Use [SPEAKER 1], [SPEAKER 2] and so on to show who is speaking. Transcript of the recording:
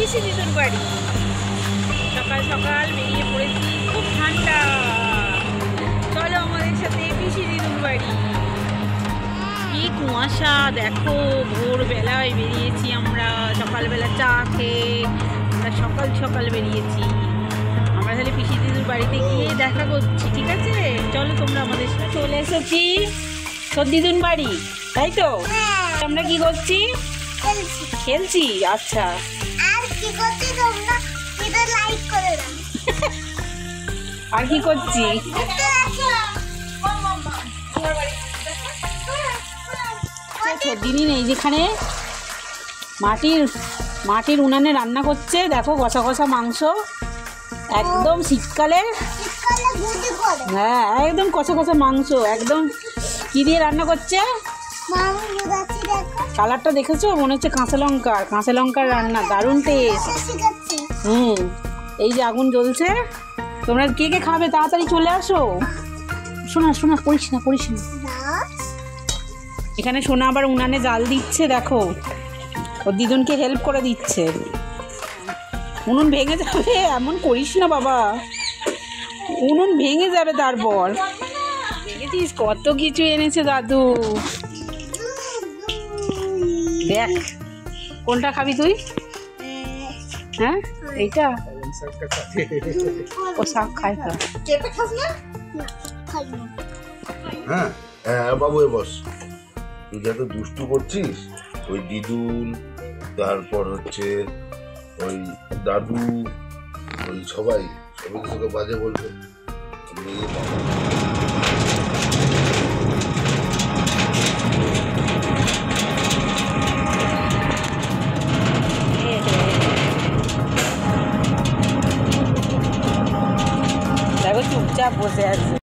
[SPEAKER 1] পিসি দিদুর বাড়ি। সকাল সকাল বেরিয়ে পড়েছি, খুব ঠান্ডা। চলো আমাদের সাথে পিসি দিদুর বাড়ি। কি কুয়াশা দেখো, ভোরবেলায় বেরিয়েছি আমরা, সকালবেলা চা খেয়ে আমরা সকাল সকাল বেরিয়েছি। আমরা তাহলে পিসি দিদুর বাড়িতে গিয়ে দেখা করছি, ঠিক আছে? চলো তোমরা আমাদের সাথে। চলে এসেছি তোর দিদুন বাড়ি, তাই তো? আমরা কি করছি? খেলছি। আচ্ছা,
[SPEAKER 2] আর কি করছি তোমরা? এটা লাইক করে দাও।
[SPEAKER 1] আর কি করছি? দিনই নেই যেখানে মাটির উনানে রান্না করছে, দেখো কষা কষা মাংস, একদম শীতকালে। হ্যাঁ, একদম কষা কষা মাংস, একদম। কি দিয়ে রান্না করছে? কালারটা দেখেছো? মনে হচ্ছে কাঁচা লঙ্কার রান্না, দারুণ টেস্ট। এই যে আগুন জ্বলছে। তোমরা কে কে খাবে তাড়াতাড়ি চলে আসো। শোনা পড়িস না। এখানে সোনা আবার উনানে জাল দিচ্ছে, দেখো ওর দিদুনকে হেল্প করে দিচ্ছে। উনুন ভেঙে যাবে, এমন করিস না বাবা, উনুন ভেঙে যাবে। তারপর দেখেছিস কত কিছু এনেছে দাদু। দেখ কোনটা খাবি তুই? হ্যাঁ, এইটা। ও শাক খায় তো।
[SPEAKER 3] হ্যাঁ বাবু, এ বস। তুই যত দুষ্টু করছিস, ওই দিদুন, তারপর হচ্ছে ওই দাদু, ওই সবাই তোকে বাজে বলবে।
[SPEAKER 1] দেখো চুপচাপ বসে আছে।